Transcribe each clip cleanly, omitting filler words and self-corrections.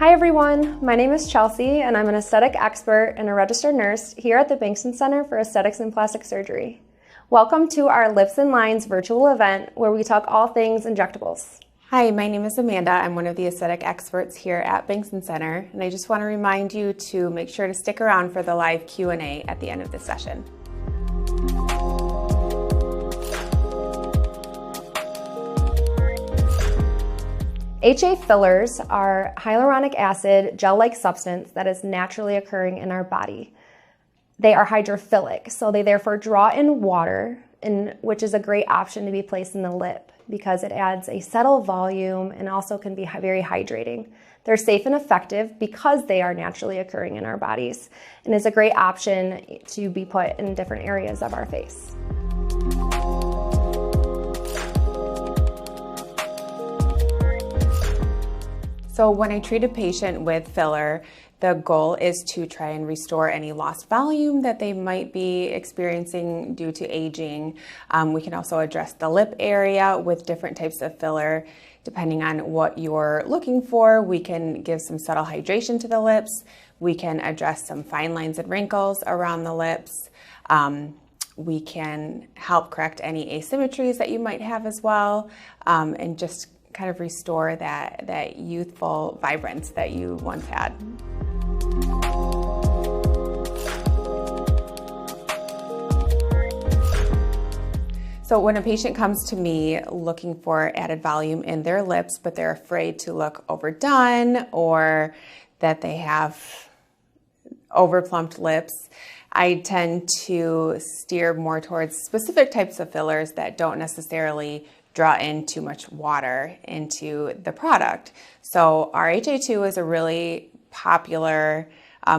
Hi everyone, my name is Chelsea and I'm an aesthetic expert and a registered nurse here at the Bankston Center for Aesthetics and Plastic Surgery. Welcome to our Lips and Lines virtual event where we talk all things injectables. Hi, my name is Amanda. I'm one of the aesthetic experts here at Bankston Center, and I just want to remind you to make sure to stick around for the live Q&A at the end of the session. HA fillers are hyaluronic acid gel-like substance that is naturally occurring in our body. They are hydrophilic, so they therefore draw in water, which is a great option to be placed in the lip because it adds a subtle volume and also can be very hydrating. They're safe and effective because they are naturally occurring in our bodies and is a great option to be put in different areas of our face. So when I treat a patient with filler, the goal is to try and restore any lost volume that they might be experiencing due to aging. We can also address the lip area with different types of filler. Depending on what you're looking for, we can give some subtle hydration to the lips. We can address some fine lines and wrinkles around the lips. We can help correct any asymmetries that you might have as well, and just kind of restore that youthful vibrance that you once had. So when a patient comes to me looking for added volume in their lips, but they're afraid to look overdone or that they have overplumped lips, I tend to steer more towards specific types of fillers that don't necessarily draw in too much water into the product. So our HA2 is a really popular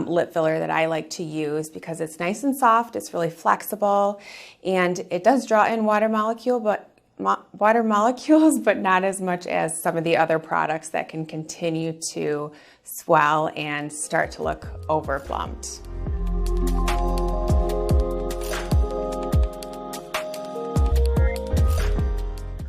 lip filler that I like to use because it's nice and soft, it's really flexible, and it does draw in water molecules, but not as much as some of the other products that can continue to swell and start to look overplumped.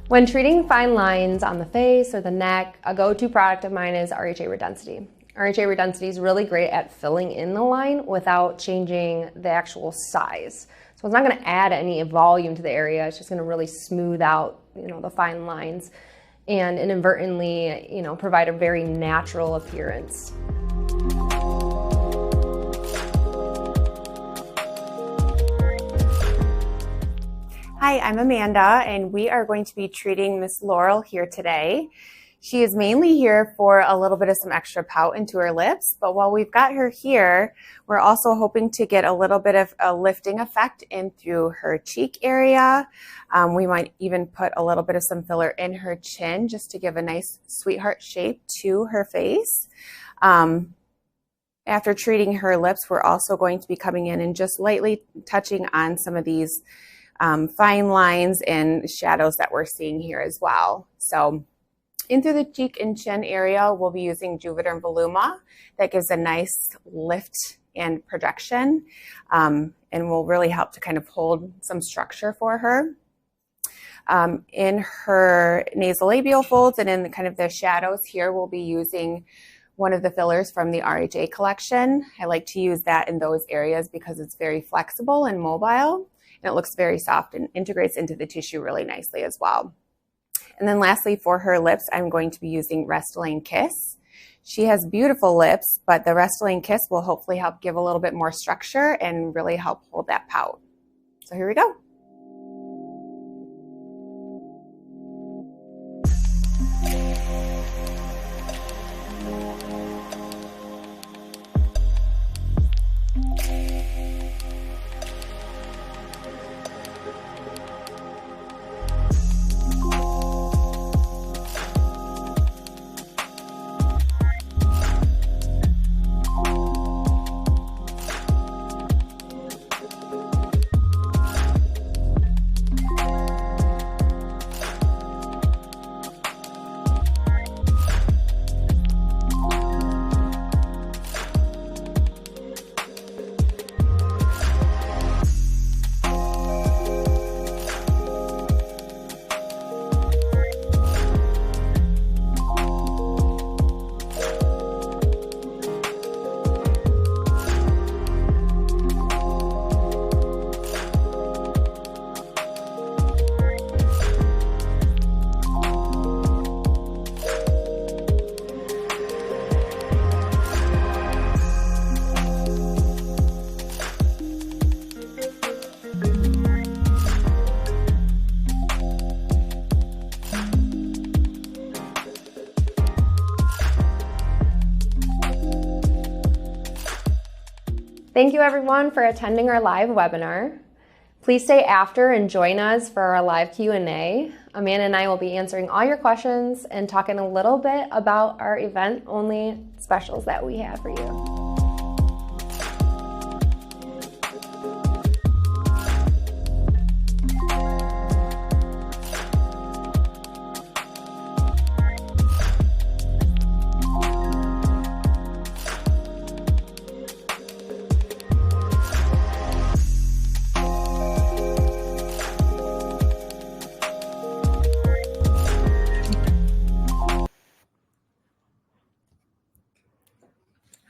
When treating fine lines on the face or the neck, a go-to product of mine is RHA Redensity. RHA Redensity is really great at filling in the line without changing the actual size. So it's not going to add any volume to the area. It's just going to really smooth out, the fine lines and inadvertently, provide a very natural appearance. Hi, I'm Amanda, and we are going to be treating Miss Laurel here today. She is mainly here for a little bit of some extra pout into her lips, but while we've got her here, we're also hoping to get a little bit of a lifting effect in through her cheek area. We might even put a little bit of some filler in her chin just to give a nice sweetheart shape to her face. After treating her lips, we're also going to be coming in and just lightly touching on some of these fine lines and shadows that we're seeing here as well. So in through the cheek and chin area, we'll be using Juvederm Voluma. That gives a nice lift and projection and will really help to kind of hold some structure for her. In her nasolabial folds and in kind of the shadows here, we'll be using one of the fillers from the RHA collection. I like to use that in those areas because it's very flexible and mobile. And it looks very soft and integrates into the tissue really nicely as well. And then lastly, for her lips, I'm going to be using Restylane Kiss. She has beautiful lips, but the Restylane Kiss will hopefully help give a little bit more structure and really help hold that pout. So here we go. Thank you everyone for attending our live webinar. Please stay after and join us for our live Q&A. Amanda and I will be answering all your questions and talking a little bit about our event-only specials that we have for you.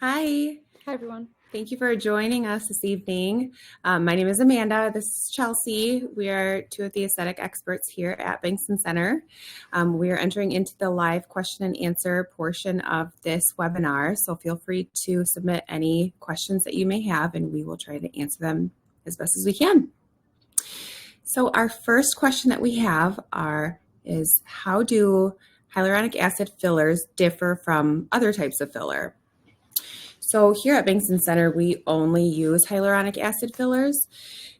Hi. Hi, everyone. Thank you for joining us this evening. My name is Amanda. This is Chelsea. We are two of the aesthetic experts here at Bankston Center. We are entering into the live question and answer portion of this webinar, so feel free to submit any questions that you may have, and we will try to answer them as best as we can. So our first question that we have is how do hyaluronic acid fillers differ from other types of filler? So here at Bankston Center, we only use hyaluronic acid fillers.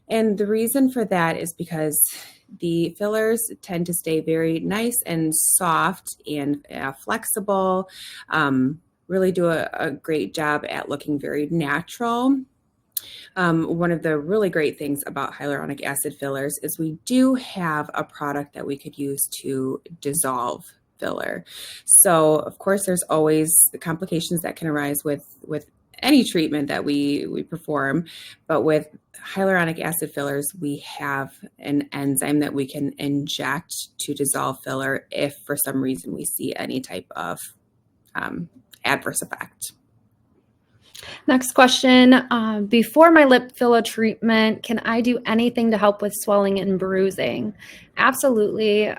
And the reason for that is because the fillers tend to stay very nice and soft and flexible, really do a great job at looking very natural. One of the really great things about hyaluronic acid fillers is we do have a product that we could use to dissolve filler. So of course there's always the complications that can arise with any treatment that we perform, but with hyaluronic acid fillers, we have an enzyme that we can inject to dissolve filler if for some reason we see any type of adverse effect. Next question. Before my lip filler treatment, can I do anything to help with swelling and bruising? Absolutely.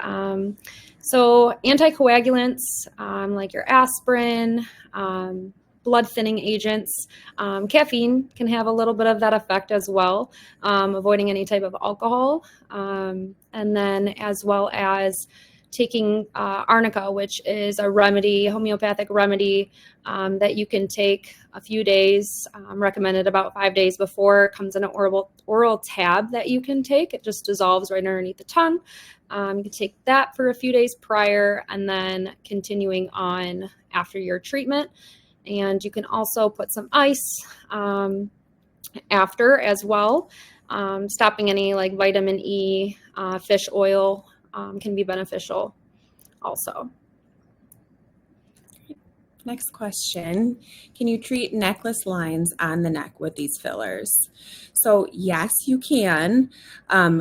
So anticoagulants like your aspirin, blood thinning agents, caffeine can have a little bit of that effect as well, avoiding any type of alcohol, and then as well as taking arnica, which is a remedy, homeopathic remedy that you can take a few days, recommended about 5 days before. It comes in an oral tab that you can take. It just dissolves right underneath the tongue. You can take that for a few days prior and then continuing on after your treatment. And you can also put some ice after as well. Stopping any like vitamin E, fish oil can be beneficial also. Next question, can you treat necklace lines on the neck with these fillers? So yes, you can.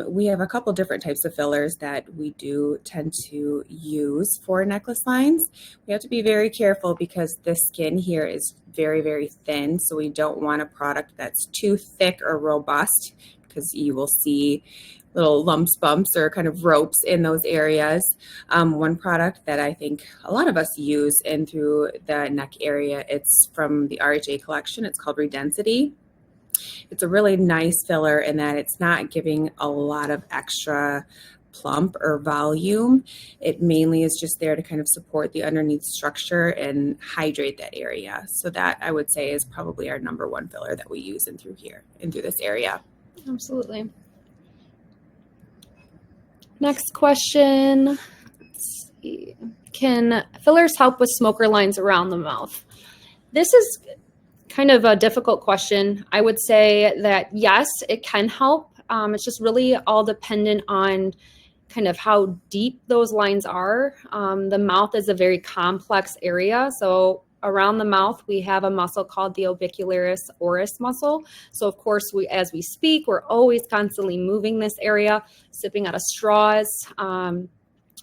We have a couple different types of fillers that we do tend to use for necklace lines. We have to be very careful because the skin here is very, very thin. So we don't want a product that's too thick or robust because you will see little lumps, bumps, or kind of ropes in those areas. One product that I think a lot of us use in through the neck area, it's from the RHA collection. It's called Redensity. It's a really nice filler in that it's not giving a lot of extra plump or volume. It mainly is just there to kind of support the underneath structure and hydrate that area. So that I would say is probably our number one filler that we use in through here, in through this area. Absolutely. Next question. Let's see. Can fillers help with smoker lines around the mouth? This is kind of a difficult question. I would say that yes, it can help. It's just really all dependent on kind of how deep those lines are. The mouth is a very complex area. So around the mouth, we have a muscle called the orbicularis oris muscle. So of course, as we speak, we're always constantly moving this area, sipping out of straws.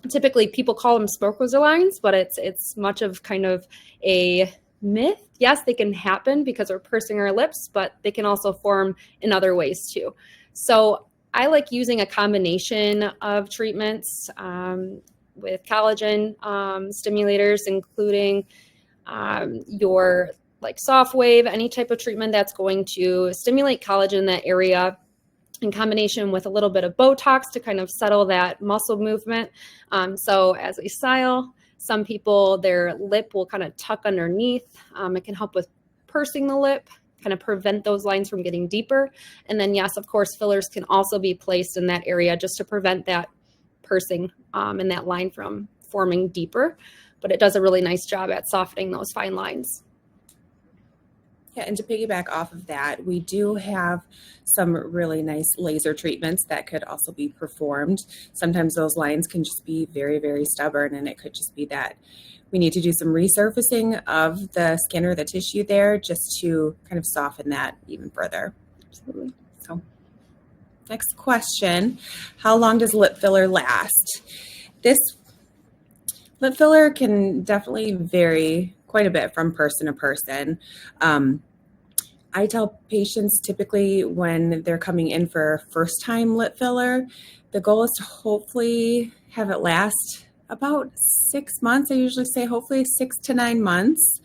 Typically, people call them smoker's lines, but it's much of kind of a myth. Yes, they can happen because we're pursing our lips, but they can also form in other ways too. So I like using a combination of treatments with collagen stimulators, including your like soft wave, any type of treatment that's going to stimulate collagen in that area in combination with a little bit of Botox to kind of settle that muscle movement. So as we style, some people, their lip will kind of tuck underneath. It can help with pursing the lip kind of prevent those lines from getting deeper. And then, yes, of course, fillers can also be placed in that area just to prevent that pursing and that line from forming deeper. But it does a really nice job at softening those fine lines. Yeah, and to piggyback off of that, we do have some really nice laser treatments that could also be performed. Sometimes those lines can just be very, very stubborn, and it could just be that we need to do some resurfacing of the skin or the tissue there just to kind of soften that even further. Absolutely. So, next question, how long does lip filler last? This lip filler can definitely vary quite a bit from person to person. I tell patients typically when they're coming in for first time lip filler, the goal is to hopefully have it last about 6 months. I usually say hopefully 6 to 9 months.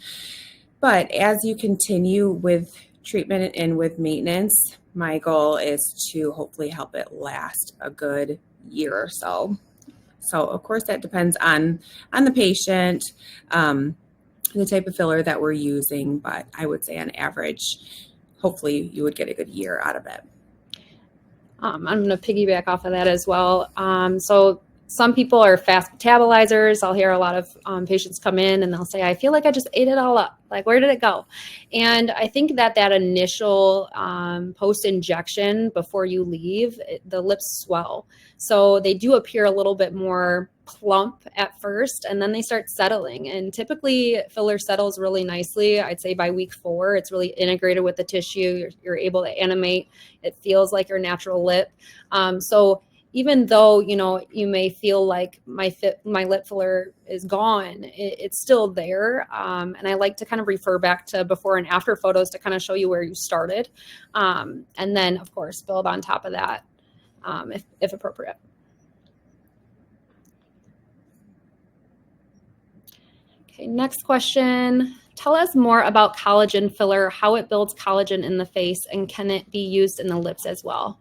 But as you continue with treatment and with maintenance, my goal is to hopefully help it last a good year or so. So of course that depends on the patient, the type of filler that we're using, but I would say on average, hopefully you would get a good year out of it. I'm going to piggyback off of that as well. So some people are fast metabolizers. I'll hear a lot of patients come in and they'll say, I feel like I just ate it all up. Like, where did it go? And I think that initial post-injection before you leave, the lips swell. So they do appear a little bit more plump at first, and then they start settling. And typically filler settles really nicely. I'd say by week 4, it's really integrated with the tissue. You're able to animate. It feels like your natural lip. So even though, you may feel like my lip filler is gone, it's still there. And I like to kind of refer back to before and after photos to kind of show you where you started. And then, of course, build on top of that if appropriate. Okay, next question. Tell us more about collagen filler, how it builds collagen in the face, and can it be used in the lips as well?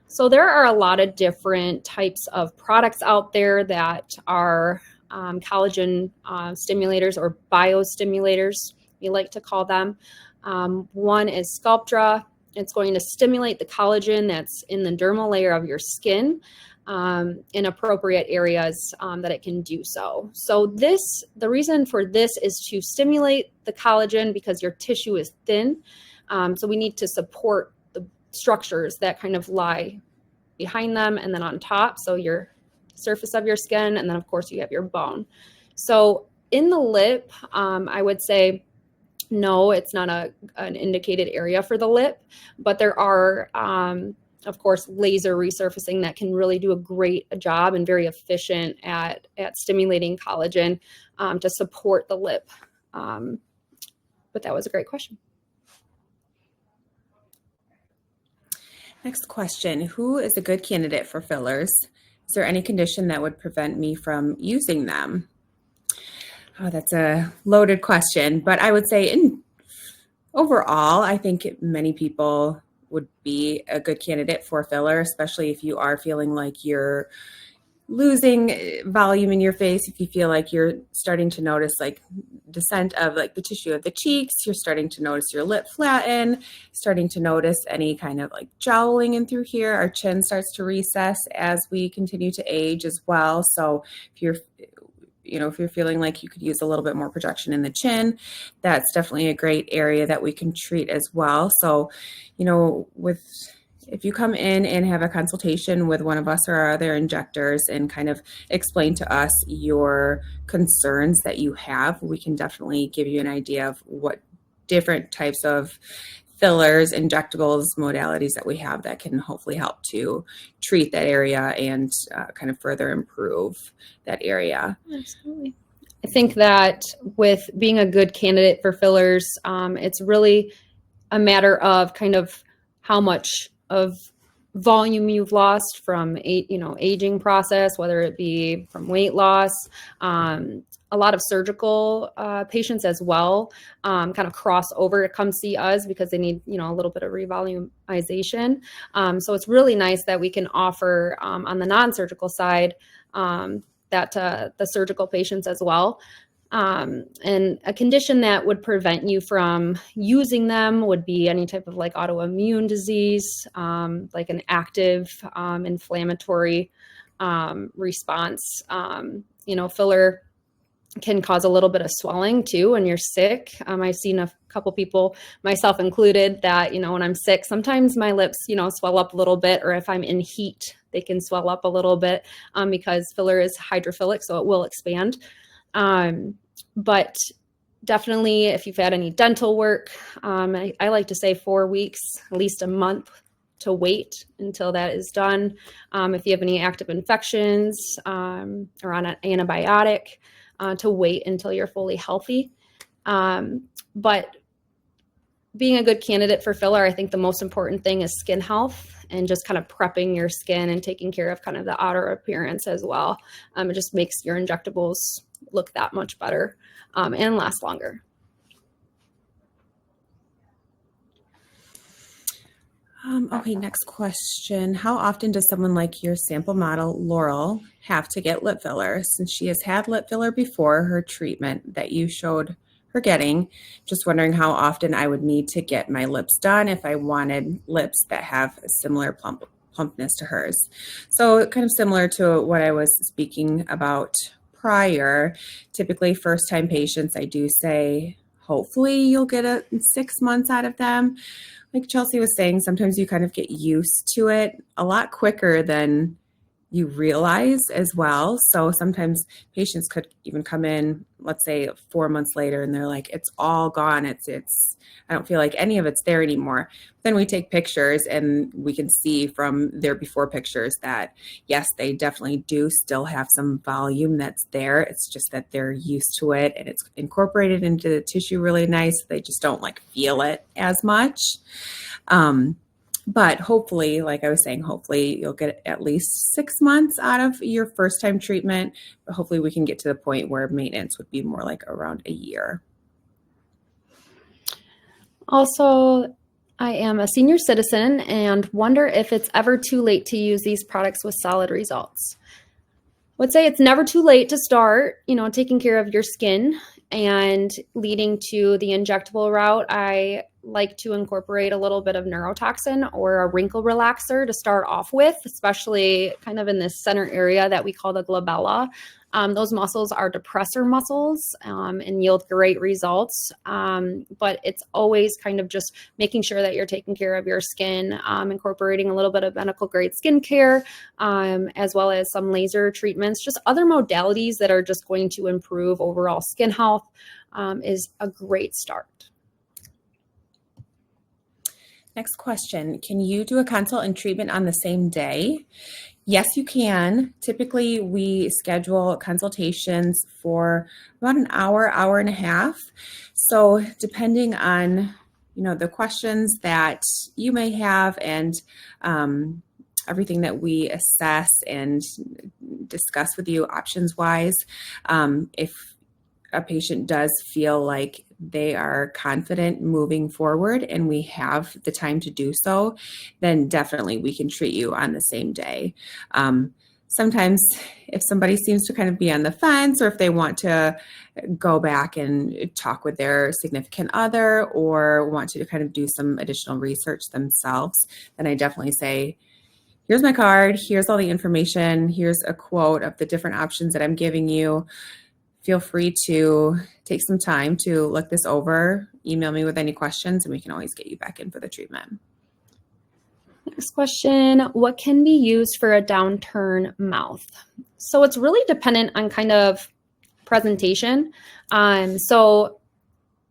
So there are a lot of different types of products out there that are collagen stimulators or biostimulators, we like to call them. One is Sculptra. It's going to stimulate the collagen that's in the dermal layer of your skin in appropriate areas that it can do so. So the reason for this is to stimulate the collagen because your tissue is thin. So we need to support the structures that kind of lie behind them and then on top. So your surface of your skin, and then of course you have your bone. So in the lip, I would say, no, it's not an indicated area for the lip, but there are, of course, laser resurfacing that can really do a great job and very efficient at stimulating collagen to support the lip. But that was a great question. Next question, who is a good candidate for fillers? Is there any condition that would prevent me from using them? Oh, that's a loaded question, but I would say overall, I think many people would be a good candidate for filler, especially if you are feeling like you're losing volume in your face, if you feel like you're starting to notice like descent of like the tissue of the cheeks, you're starting to notice your lip flatten, starting to notice any kind of like jowling in through here. Our chin starts to recess as we continue to age as well. So if you're feeling like you could use a little bit more projection in the chin, that's definitely a great area that we can treat as well. So, if you come in and have a consultation with one of us or our other injectors and kind of explain to us your concerns that you have, we can definitely give you an idea of what different types of fillers, injectables, modalities that we have that can hopefully help to treat that area and kind of further improve that area. Absolutely. I think that with being a good candidate for fillers, it's really a matter of kind of how much of volume you've lost from aging process, whether it be from weight loss. A lot of surgical patients as well kind of cross over to come see us because they need a little bit of revolumization. So it's really nice that we can offer on the non-surgical side that the surgical patients as well. And a condition that would prevent you from using them would be any type of like autoimmune disease, like an active inflammatory response. Filler can cause a little bit of swelling too when you're sick. I've seen a couple people, myself included, that, when I'm sick, sometimes my lips, swell up a little bit, or if I'm in heat, they can swell up a little bit because filler is hydrophilic, so it will expand. But definitely if you've had any dental work, I like to say 4 weeks, at least a month to wait until that is done. If you have any active infections or on an antibiotic, to wait until you're fully healthy. But being a good candidate for filler, I think the most important thing is skin health and just kind of prepping your skin and taking care of kind of the outer appearance as well. It just makes your injectables look that much better and last longer. Okay, next question. How often does someone like your sample model, Laurel, have to get lip filler? Since she has had lip filler before her treatment that you showed her getting, just wondering how often I would need to get my lips done if I wanted lips that have a similar plumpness to hers. So kind of similar to what I was speaking about prior. Typically first-time patients, I do say, hopefully you'll get 6 months out of them. Like Chelsea was saying, sometimes you kind of get used to it a lot quicker than you realize as well. So sometimes patients could even come in, let's say 4 months later, and they're like, it's all gone. It's I don't feel like any of it's there anymore. Then we take pictures and we can see from their before pictures that yes, they definitely do still have some volume that's there. It's just that they're used to it and it's incorporated into the tissue really nice. They just don't like feel it as much. But hopefully, like I was saying, hopefully you'll get at least 6 months out of your first time treatment. But hopefully we can get to the point where maintenance would be more like around a year. Also, I am a senior citizen and wonder if it's ever too late to use these products with solid results. I would say it's never too late to start, taking care of your skin and leading to the injectable route. I like to incorporate a little bit of neurotoxin or a wrinkle relaxer to start off with, especially kind of in this center area that we call the glabella. Those muscles are depressor muscles and yield great results. But it's always kind of just making sure that you're taking care of your skin, incorporating a little bit of medical grade skincare, as well as some laser treatments, just other modalities that are just going to improve overall skin health is a great start. Next question. Can you do a consult and treatment on the same day? Yes, you can. Typically, we schedule consultations for about an hour, hour and a half. So depending on, the questions that you may have and everything that we assess and discuss with you options-wise, if a patient does feel like they are confident moving forward and we have the time to do so, then definitely we can treat you on the same day. Sometimes if somebody seems to kind of be on the fence, or if they want to go back and talk with their significant other or want to kind of do some additional research themselves, then I definitely say, here's my card, here's all the information, here's a quote of the different options that I'm giving you. Feel free to take some time to look this over, email me with any questions, and we can always get you back in for the treatment. Next question, what can be used for a downturn mouth? So it's really dependent on kind of presentation. So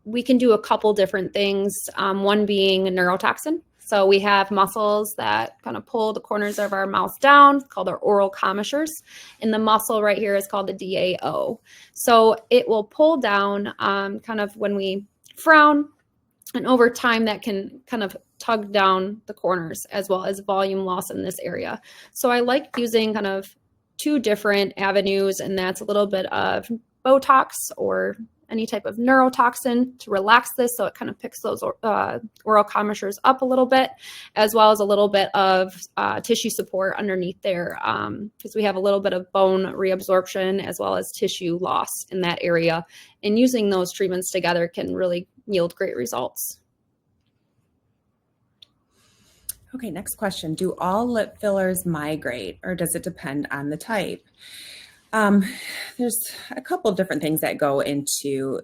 we can do a couple different things, one being a neurotoxin. So we have muscles that kind of pull the corners of our mouth down, called our oral commissures. And the muscle right here is called the DAO. So it will pull down kind of when we frown, and over time that can kind of tug down the corners as well as volume loss in this area. So I like using kind of two different avenues, and that's a little bit of Botox or any type of neurotoxin to relax this, so it kind of picks those oral commissures up a little bit, as well as a little bit of tissue support underneath there, because we have a little bit of bone reabsorption as well as tissue loss in that area. And using those treatments together can really yield great results. Okay, next question. Do all lip fillers migrate, or does it depend on the type? There's a couple different things that go into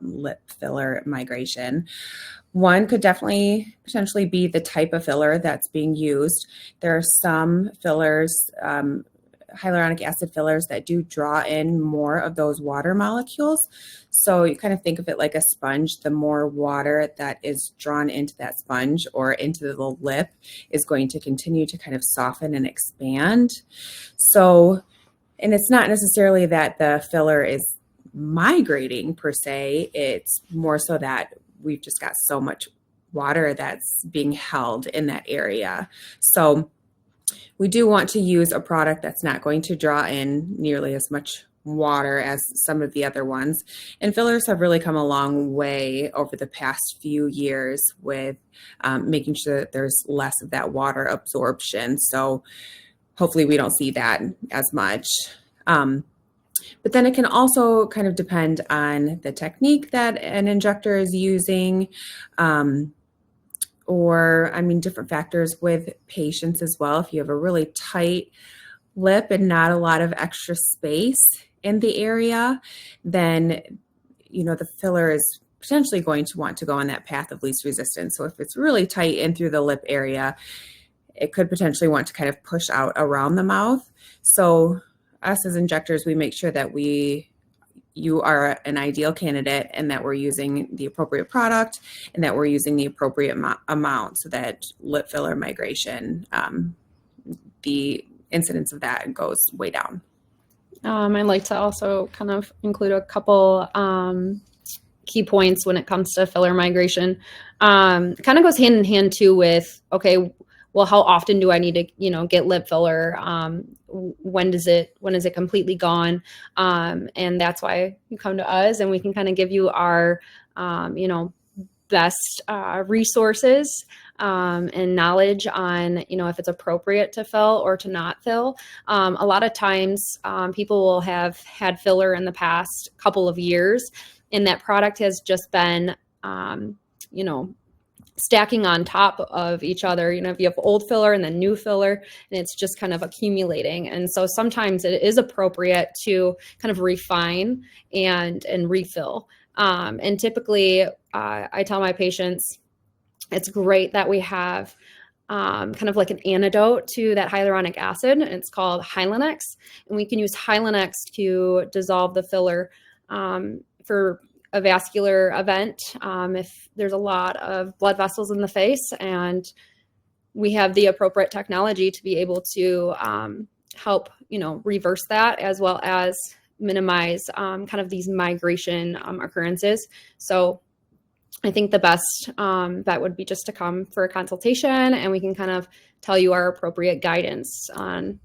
lip filler migration. One could definitely potentially be the type of filler that's being used. There are some fillers, hyaluronic acid fillers, that do draw in more of those water molecules. So you kind of think of it like a sponge. The more water that is drawn into that sponge or into the lip is going to continue to kind of soften and expand. So, and it's not necessarily that the filler is migrating per se. It's more so that we've just got so much water that's being held in that area. So we do want to use a product that's not going to draw in nearly as much water as some of the other ones. And fillers have really come a long way over the past few years with making sure that there's less of that water absorption. So hopefully we don't see that as much. But then it can also kind of depend on the technique that an injector is using, or different factors with patients as well. If you have a really tight lip and not a lot of extra space in the area, then the filler is potentially going to want to go on that path of least resistance. So if it's really tight in through the lip area, it could potentially want to kind of push out around the mouth. So us as injectors, we make sure that you are an ideal candidate and that we're using the appropriate product and that we're using the appropriate amount so that lip filler migration, the incidence of that goes way down. I'd like to also kind of include a couple key points when it comes to filler migration. It kind of goes hand in hand too with, okay, well, how often do I need to, get lip filler? When is it completely gone? And that's why you come to us, and we can kind of give you our, best resources and knowledge on, if it's appropriate to fill or to not fill. A lot of times people will have had filler in the past couple of years, and that product has just been, stacking on top of each other. If you have old filler and then new filler, and it's just kind of accumulating. And so sometimes it is appropriate to kind of refine and refill. And typically I tell my patients, it's great that we have kind of like an antidote to that hyaluronic acid. And it's called Hylenex. And we can use Hylenex to dissolve the filler for a vascular event, if there's a lot of blood vessels in the face, and we have the appropriate technology to be able to help, reverse that, as well as minimize kind of these migration occurrences. So I think the best bet would be just to come for a consultation, and we can kind of tell you our appropriate guidance on,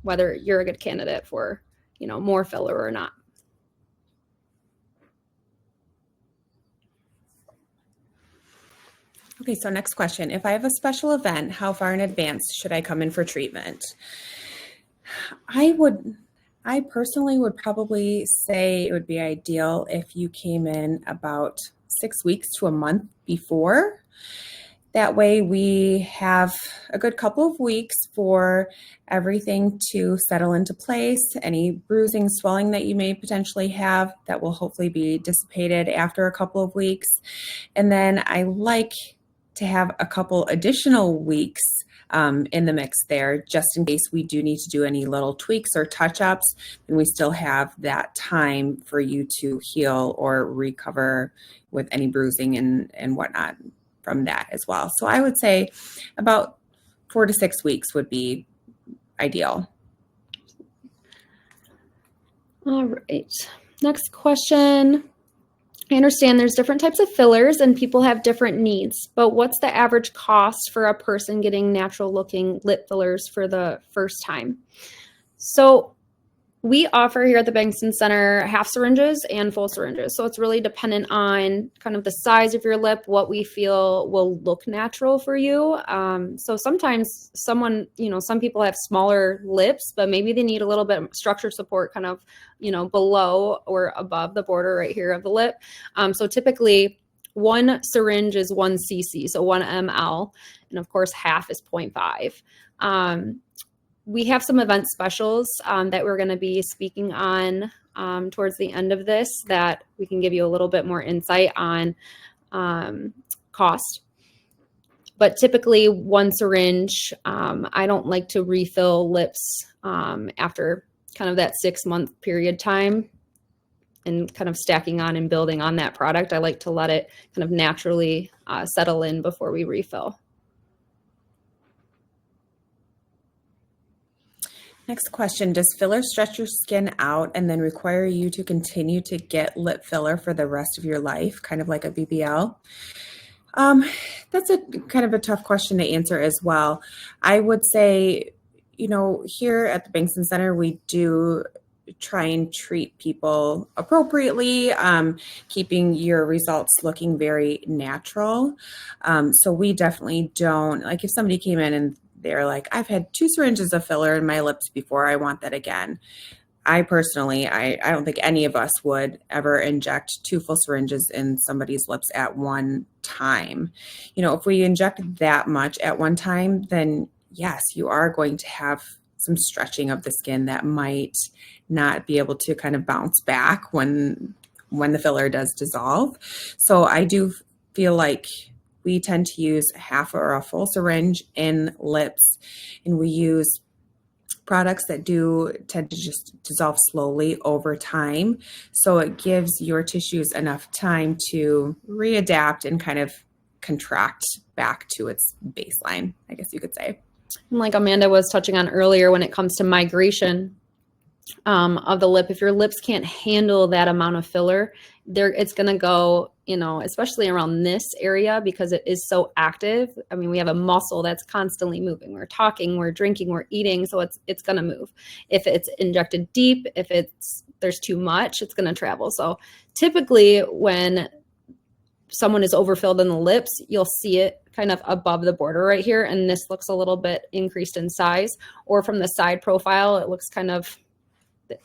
whether you're a good candidate for, more filler or not. Okay, so next question. If I have a special event, how far in advance should I come in for treatment? I personally would probably say it would be ideal if you came in about 6 weeks to a month before. That way we have a good couple of weeks for everything to settle into place. Any bruising, swelling that you may potentially have, that will hopefully be dissipated after a couple of weeks. And then I like to have a couple additional weeks in the mix there, just in case we do need to do any little tweaks or touch-ups, and we still have that time for you to heal or recover with any bruising and whatnot from that as well. So I would say about 4 to 6 weeks would be ideal. All right. Next question. I understand there's different types of fillers and people have different needs, but what's the average cost for a person getting natural looking lip fillers for the first time? So We offer here at the Bankston Center half syringes and full syringes. So it's really dependent on kind of the size of your lip, what we feel will look natural for you. So sometimes some people have smaller lips, but maybe they need a little bit of structure support kind of, below or above the border right here of the lip. So typically 1 syringe is 1 cc, so 1 ml. And of course, half is 0.5. We have some event specials that we're going to be speaking on towards the end of this that we can give you a little bit more insight on cost. But typically 1 syringe, I don't like to refill lips after kind of that 6-month period time and kind of stacking on and building on that product. I like to let it kind of naturally settle in before we refill. Next question, does filler stretch your skin out and then require you to continue to get lip filler for the rest of your life, kind of like a BBL? That's a kind of a tough question to answer as well. I would say, here at the Bankston Center, we do try and treat people appropriately, keeping your results looking very natural. So we definitely don't, like if somebody came in and they're like, I've had 2 syringes of filler in my lips before, I want that again. I personally, I don't think any of us would ever inject 2 full syringes in somebody's lips at one time. If we inject that much at one time, then yes, you are going to have some stretching of the skin that might not be able to kind of bounce back when the filler does dissolve. So I do feel like we tend to use half or a full syringe in lips, and we use products that do tend to just dissolve slowly over time. So it gives your tissues enough time to readapt and kind of contract back to its baseline, I guess you could say. And like Amanda was touching on earlier, when it comes to migration of the lip, if your lips can't handle that amount of filler, it's going to go, especially around this area because it is so active. I mean, we have a muscle that's constantly moving. We're talking, we're drinking, we're eating, so it's going to move. If it's injected deep, if there's too much, it's going to travel. So typically when someone is overfilled in the lips, you'll see it kind of above the border right here, and this looks a little bit increased in size. Or from the side profile, it looks kind of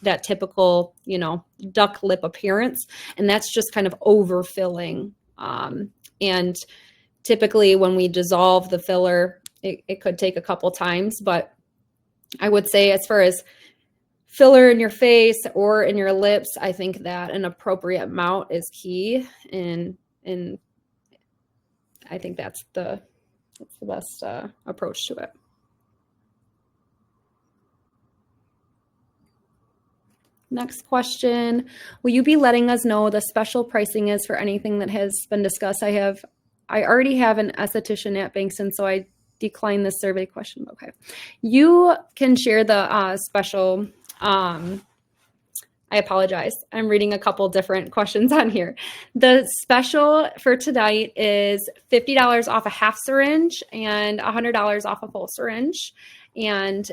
that typical, duck lip appearance. And that's just kind of overfilling. And typically when we dissolve the filler, it could take a couple times, but I would say as far as filler in your face or in your lips, I think that an appropriate amount is key. And I think that's the best approach to it. Next question, will you be letting us know the special pricing is for anything that has been discussed? I already have an esthetician at Bankston, so I declined this survey question. Okay. You can share the special, I apologize. I'm reading a couple different questions on here. The special for tonight is $50 off a half syringe and $100 off a full syringe. And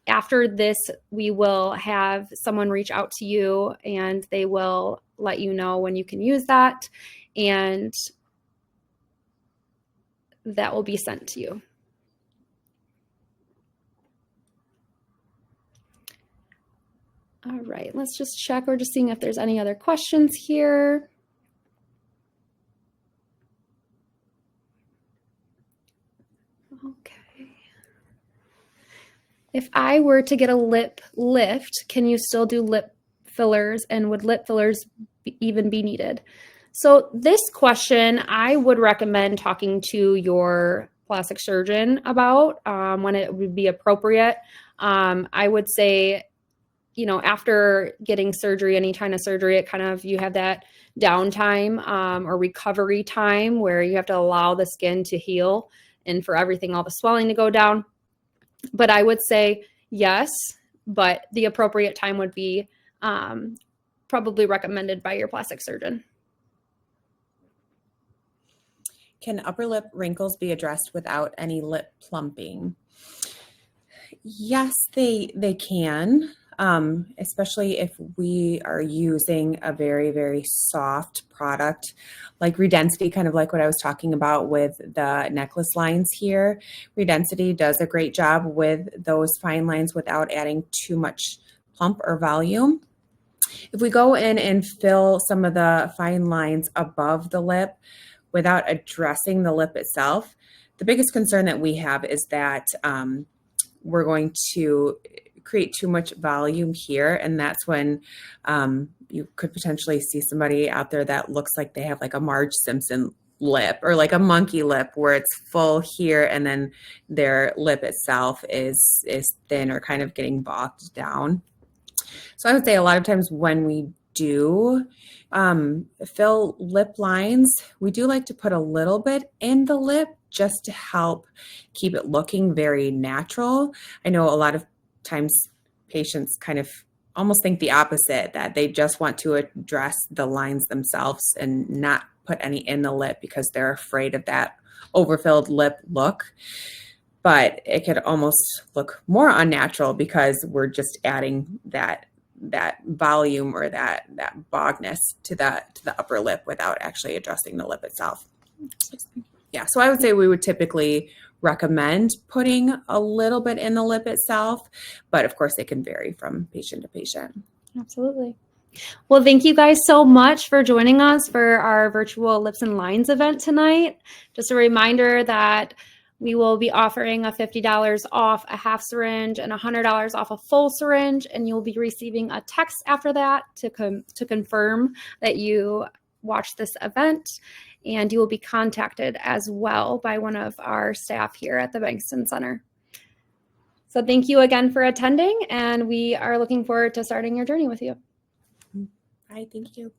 after this, we will have someone reach out to you and they will let you know when you can use that, and that will be sent to you. All right, let's just check. We're just seeing if there's any other questions here. Okay. If I were to get a lip lift, can you still do lip fillers, and would lip fillers even be needed? So this question, I would recommend talking to your plastic surgeon about when it would be appropriate. I would say, after getting surgery, any kind of surgery, it kind of, you have that downtime or recovery time where you have to allow the skin to heal and for everything, all the swelling to go down. But I would say yes, but the appropriate time would be probably recommended by your plastic surgeon. Can upper lip wrinkles be addressed without any lip plumping? Yes, they can. especially if we are using a very, very soft product like Redensity, kind of like what I was talking about with the necklace lines here. Redensity does a great job with those fine lines without adding too much plump or volume. If we go in and fill some of the fine lines above the lip without addressing the lip itself, the biggest concern that we have is that we're going to create too much volume here, and that's when you could potentially see somebody out there that looks like they have like a Marge Simpson lip or like a monkey lip where it's full here and then their lip itself is thin or kind of getting bogged down. So I would say a lot of times when we do fill lip lines, we do like to put a little bit in the lip just to help keep it looking very natural. I know a lot of times patients kind of almost think the opposite, that they just want to address the lines themselves and not put any in the lip because they're afraid of that overfilled lip look. But it could almost look more unnatural because we're just adding that volume or that bogness to the upper lip without actually addressing the lip itself. Yeah, so I would say we would typically recommend putting a little bit in the lip itself, but of course it can vary from patient to patient. Absolutely. Well, thank you guys so much for joining us for our virtual Lips and Lines event tonight. Just a reminder that we will be offering a $50 off a half syringe and $100 off a full syringe, and you'll be receiving a text after that to confirm that you watched this event, and you will be contacted as well by one of our staff here at the Bankston Center. So thank you again for attending, and we are looking forward to starting your journey with you. Hi, thank you.